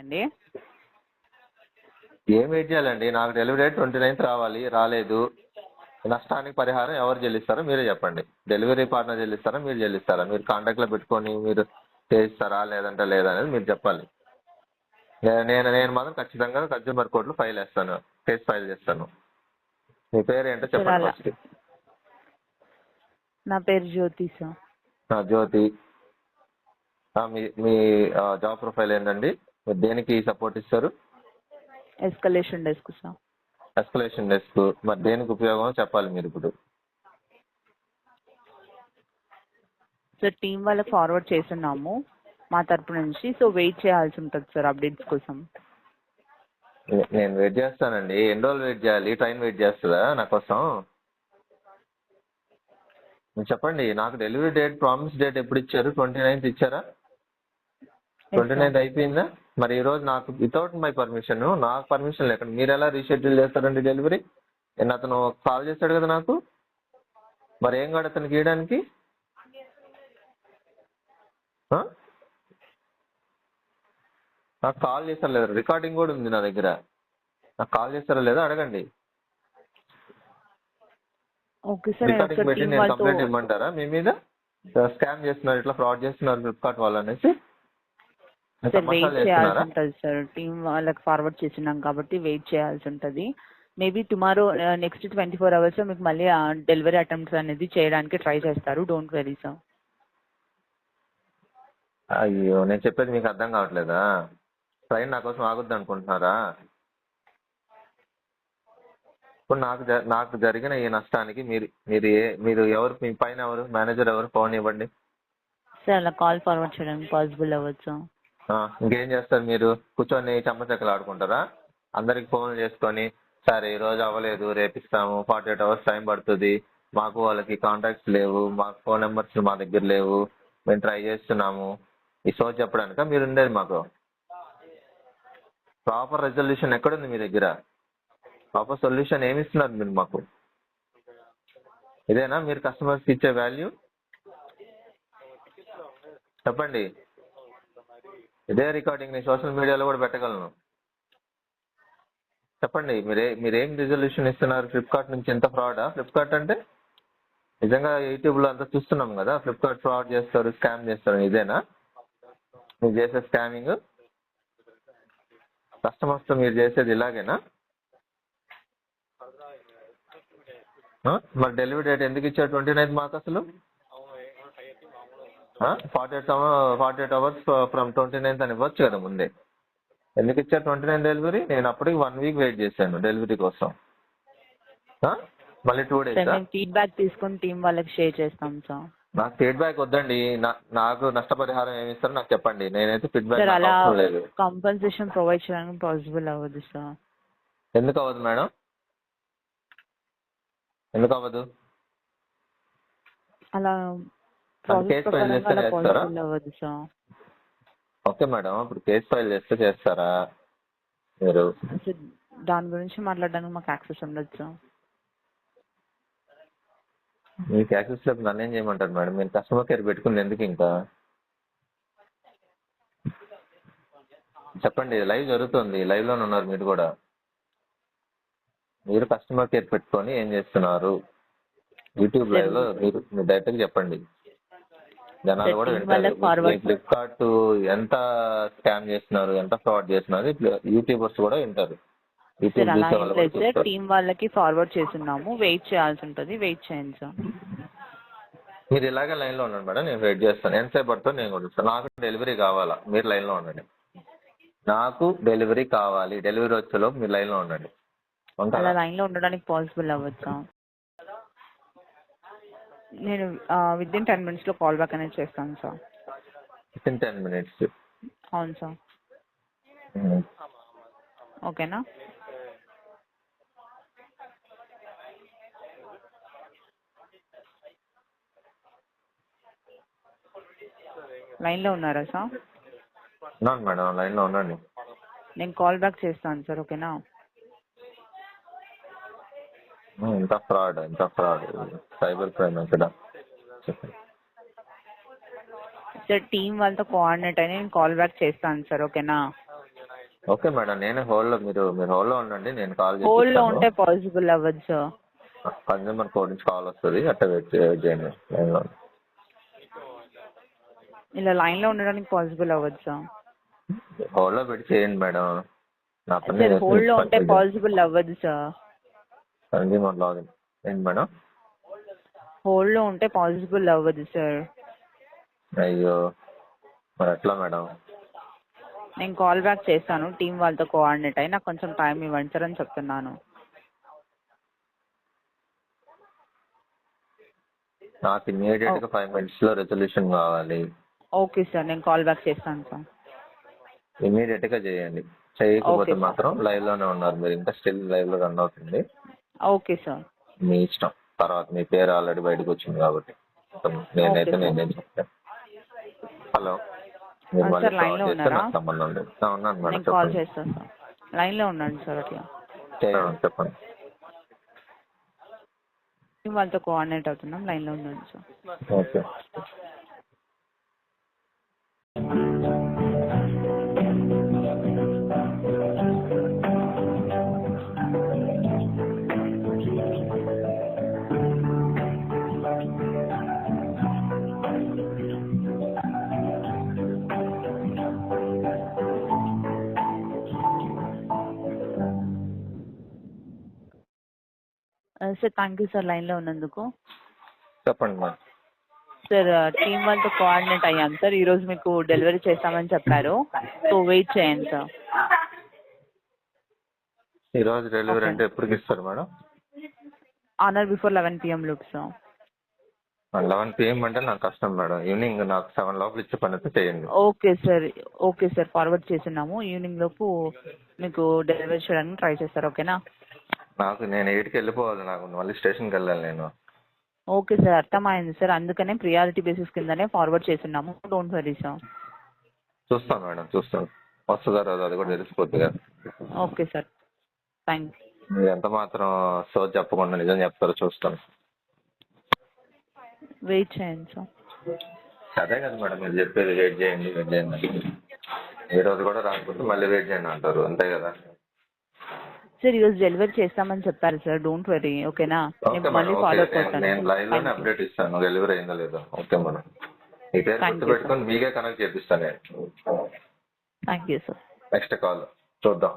అండి. ఏం వెయిట్ చేయాలండి? నాకు డెలివరీ డేట్ 29th రావాలి, రాలేదు. నష్టానికి పరిహారం ఎవరు చెల్లిస్తారో మీరే చెప్పండి. డెలివరీ పార్ట్నర్ చెల్లిస్తారా, మీరు చెల్లిస్తారా? మీరు కాంటాక్ట్లో పెట్టుకొని మీరు చేయిస్తారా లేదంటే లేదనేది మీరు చెప్పాలి. నేను మాత్రం ఖచ్చితంగా కన్స్యూమర్ కోర్టులో ఫైల్ వేస్తాను, కేసు ఫైల్ చేస్తాను. మీ పేరు ఏంటో సార్ చెప్పండి అలా ఫస్ట్. నా పేరు జ్యోతి సార్. జ్యోతి. మీ మీ జాబ్ ప్రొఫైల్ ఏంటండి? మీరు దేనికి సపోర్ట్ ఇస్తారు? Escalation desk sir. Escalation desk. మరి దేనికి ఉపయోగం చెప్పాలి మీరు ఇప్పుడు. సార్ టీం వాళ్ళకి ఫార్వర్డ్ చేస్తున్నాము మా తరపు నుంచి. సో వెయిట్ చేయాల్సి ఉంటుంది సార్ అప్డేట్స్ కోసం. నేను వెయిట్ చేస్తానండి. ఎన్ని రోజులు వెయిట్ చేయాలి? ట్రైన్ వెయిట్ చేస్తుందా నా కోసం? చెప్పండి. నాకు డెలివరీ డేట్, ప్రామిస్ డేట్ ఎప్పుడు ఇచ్చారు? 29th ఇచ్చారా? 29th అయిపోయిందా? మరి ఈ రోజు నాకు వితౌట్ మై పర్మిషన్, నాకు పర్మిషన్ లేకుండా మీరు ఎలా రీషెడ్యూల్ చేస్తారండి డెలివరీ? నేను అతను కాల్ చేశాడు కదా నాకు. మరి ఏం కాదు అతనికి ఇవ్వడానికి? నాకు కాల్ చేస్తారా లేదా? రికార్డింగ్ కూడా ఉంది నా దగ్గర. నాకు కాల్ చేస్తారా లేదా అడగండి. Okay sir. రికార్డింగ్ పెట్టి నేను కంప్లైంట్ ఇవ్వమంటారా మీ మీద? స్కామ్ చేస్తున్నారు, ఇట్లా ఫ్రాడ్ చేస్తున్నారు ఫ్లిప్కార్ట్ వాళ్ళు అనేసి సార్ వెయిట్ చేయాల్సి ఉంటుంది సార్. టీం వాళ్ళకి ఫార్వర్డ్ చేసినాం కాబట్టి వెయిట్ చేయాల్సి ఉంటుంది. మేబీ టుమారో నెక్స్ట్ 24 hours మీకు మళ్ళీ డెలివరీ అటెంప్ట్స్ అనేది చేయడానికి ట్రై చేస్తారు. Don't very sir. అయ్యో, నేను చెప్పేది మీకు అర్థం కావట్లేదా? ట్రైన్ నా కోసం ఆగుద్ది అనుకుంటున్నారా? ఇప్పుడు నాకు జరిగిన ఈ నష్టానికి మీరు ఎవరు, మీ పైన ఎవరు, మేనేజర్ ఎవరు? ఫోన్ ఇవ్వండి సార్. అలా కాల్ ఫార్వర్డ్ చేయడానికి పాసిబుల్ అవ్వచ్చు. ఇంకేం చేస్తారు మీరు? కూర్చొని చెమ్మచెక్కలు ఆడుకుంటారా? అందరికి ఫోన్లు చేసుకొని సరే ఈ రోజు అవ్వలేదు, రేపిస్తాము, 48 hours టైం పడుతుంది, మాకు వాళ్ళకి కాంటాక్ట్స్ లేవు, మాకు ఫోన్ నెంబర్స్ మా దగ్గర లేవు, మేము ట్రై చేస్తున్నాము, ఈ షో చెప్పడానిక మీరు ఉండేది? మాకు ప్రాపర్ రెజల్యూషన్ ఎక్కడుంది మీ దగ్గర? ప్రాపర్ సొల్యూషన్ ఏమి ఇస్తున్నారు మీరు మాకు? ఇదేనా మీరు కస్టమర్స్కి ఇచ్చే వాల్యూ? చెప్పండి. ఇదే రికార్డింగ్ నేను సోషల్ మీడియాలో కూడా పెట్టగలను. చెప్పండి. మీరేం రిజల్యూషన్ ఇస్తున్నారు? ఫ్లిప్కార్ట్ నుంచి ఎంత ఫ్రాడా? ఫ్లిప్కార్ట్ అంటే నిజంగా యూట్యూబ్లో అంతా చూస్తున్నాం కదా, ఫ్లిప్కార్ట్ ఫ్రాడ్ చేస్తారు, స్కామ్ చేస్తారు. ఇదేనా మీరు చేసే స్కామింగ్? కస్టమర్స్తో మీరు చేసేది ఇలాగేనా? మరి డెలివరీ డేట్ ఎందుకు ఇచ్చారు 29th మాకు అసలు? 48 hours ఫ్రమ్ 29th అని ఇవ్వచ్చు కదా ముందే. ఎందుకు ఇచ్చారు 29th డెలివరీ? నేను అప్పటికి 1 week వెయిట్ చేశాను డెలివరీ కోసం. మళ్ళీ 2 days ఫీడ్బ్యాక్ తీసుకొని టీం వాళ్ళకి షేర్ చేస్తాం సార్. నాకు ఫీడ్బ్యాక్ వద్దండి. నాకు నష్టపరిహారం ఏమి ఇస్తారో నాకు చెప్పండి. నేనైతే ఫీడ్బ్యాక్ అవసరం లేదు. కంపన్సేషన్ ప్రొవైడ్ చేయడానికి పాసిబుల్ అవ్వదు సార్. ఎందుకు అవ్వదు మేడం? ఎందుకు అవ్వదు? అలా కేసు ఫైల్ చేస్తే చేస్తారా? అవ్వదు సార్. ఓకే మేడం, ఇప్పుడు కేసు ఫైల్ చేస్తే చేస్తారా మీరు? దాని గురించి మాట్లాడడానికి మాకు యాక్సెస్ ఉండదు సార్. మీకు యాక్సెస్ లేదు, నన్ను ఏం చేయమంటారు మేడం? మీరు కస్టమర్ కేర్ పెట్టుకుంది ఎందుకు? ఇంకా చెప్పండి. లైవ్ జరుగుతుంది, లైవ్లోనే ఉన్నారు మీరు కూడా. మీరు కస్టమర్ కేర్ పెట్టుకొని ఏం చేస్తున్నారు? యూట్యూబ్ లైవ్లో మీరు డైరెక్ట్గా చెప్పండి, జనాలు కూడా వింటారు. ఫ్లిప్కార్ట్ ఎంత స్కామ్ చేస్తున్నారు, ఎంత ఫ్రాడ్ చేస్తున్నారు, యూట్యూబర్స్ కూడా వింటారు. టీం వాళ్ళకి ఫార్వర్డ్ చేస్తున్నాము. వెయిట్ చేయాల్సి ఉంటుంది. వెయిట్ చేయండి సార్. మీరు ఇలాగే లైన్లో ఉండండి మేడం, నేను వెయిట్ చేస్తాను. ఎంతసేపు పడుతుందో నేను కూడా. నాకు డెలివరీ కావాలా, మీరు లైన్లో ఉండండి. నాకు డెలివరీ కావాలి, డెలివరీ వచ్చేలోపు మీరు లైన్లో ఉండండి. అలా లైన్లో ఉండడానికి పాసిబుల్ అవ్వచ్చు. నేను వితిన్ 10 minutes కాల్ బ్యాక్ అనేది చేస్తాను సార్. Within 10 minutes? అవును సార్. ఓకేనా? లైన్లో ఉన్నారా సార్? ఉన్నాను మేడం, లైన్లో ఉండండి. నేను కాల్ బ్యాక్ చేస్తాను సార్. ఓకేనా? ఎంత ఫ్రాడ్ సైబర్ క్రైమ్ ఇక్కడ. సార్ టీం వాళ్ళతో కోఆర్డినేట్ అని నేను కాల్ బ్యాక్ చేస్తాను సార్. ఓకేనా? ఓకే మేడం, నేను మీరు హోల్డ్లో ఉండండి, నేను కాల్ హోల్డ్లో చేస్తాను. ఉంటే పాసిబుల్ అవ్వదు సార్. కన్జ్యూమర్ కోర్ట్ నుంచి కాల్ వస్తుంది, అట్లా వెయిట్ చేయండి లైన్లో. ఇలా లైన్లో ఉండడానికి పాసిబుల్ అవ్వదు సార్. హోల్డ్లో పెట్టి చేయండి మేడం, నా పని సార్ చేసి హోల్డ్లో మీకు ఉంటే పని పాసిబుల్ అవ్వదు సార్. కన్జ్యూమర్ లాగిన్ ఏంటి మేడం? హోల్డ్లో ఉంటే పాసిబుల్ అవ్వదు సార్. అయ్యో, మరి ఎట్లా మేడం? నేను కాల్ బ్యాక్ చేస్తాను, టీం వాళ్ళతో కోఆర్డినేట్ అయ్యి నాకు కొంచెం టైం ఇవ్వండి సార్ అని చెప్తున్నాను. నాకు ఇమీడియట్గా 5 minutesలో రెజల్యూషన్ కావాలి. ఓకే సార్, నేను కాల్ బ్యాక్ చేస్తాను సార్. ఇమీడియట్గా చేయండి, చేయకపోతే ఓకే సార్. మాత్రం లైవ్లోనే ఉన్నారు మీరు, ఇంకా స్టిల్ లైవ్లో రన్ అవుతుంది. Okay sir. మీ ఇష్టం, తర్వాత మీ పేరు ఆల్రెడీ బయటకు వచ్చింది కాబట్టి నేనైతే ఓకే సార్. నేనేం చెప్తాను. హలో, మీరు మళ్ళీ సార్ లైన్లో కాల్ చేస్తే ఉన్నారా? నాకు సంబంధం లేదు. ఉన్నాను మేడం, నేను కాల్ చెప్పండి. చేస్తాను సార్. లైన్లో ఉండండి సార్ అట్లా. చెప్పండి. టీం వాళ్ళతో కోఆర్డినేట్ అవుతున్నాం, లైన్లో ఉండండి sir. Okay. Sir thank you sir లైన్లో ఉన్నందుకు. చెప్పండి మేడం. సార్ టీం వాళ్ళతో కోఆర్డినేట్ అయ్యాం సార్, ఈరోజు మీకు డెలివరీ చేస్తామని చెప్పారు, సో వెయిట్ చేయండి సార్. ఈరోజు డెలివరీ ఓకే. అంటే ఎప్పటికి ఇస్తారు మేడం? ఆనర్ బిఫోర్ 11 PM లోపు సార్. 11 PM అంటే నాకు కష్టం మేడం, ఈవినింగ్ నాకు 7 లోపల ఇచ్చే పని అయితే చేయండి. ఓకే సార్ ఫార్వర్డ్ చేస్తున్నాము, ఈవినింగ్ లోపు మీకు డెలివరీ చేయడానికి ట్రై చేస్తారు, ఓకేనా? నేను 8కి వెళ్ళిపోవాలి, నాకు మళ్ళీ స్టేషన్కి వెళ్ళాలి నేను. ఓకే సార్, అర్థమైంది సార్, అందుకనే ప్రియారిటీ బేసిస్ కిందనే ఫార్వర్డ్ చేస్తున్నాము, డోంట్ వరీ సార్. చూస్తాను మేడం, చూస్తాను, వస్తుందా రాదు అది కూడా తెలిసిపోద్ది కదా. Okay sir, thank you. మీరు ఎంత మాత్రం సోది చెప్పకుండా నిజం చెప్తారో చూస్తాను. వెయిట్ చేయండి సార్. అదే కదా మేడం మీరు చెప్పేది, వెయిట్ చేయండి వెయిట్ చేయండి. ఈ రోజు కూడా రాకపోతే మళ్ళీ వెయిట్ చేయండి అంటారు, అంతే కదా. సార్ ఈరోజు డెలివరీ చేస్తామని చెప్పారు సార్, డోంట్ వరీ, ఓకేనా? నేను మళ్ళీ ఫాలో అప్ అవుతాను. నేను లైవ్ లోనే అప్డేట్ ఇస్తాను, డెలివరీ అయిందో లేదో. ఓకే మేడం, మీ పేరు గుర్తుపెట్టుకొని మీకే కనెక్ట్ చేపిస్తాను నేను. Thank you sir. Next call చూద్దాం.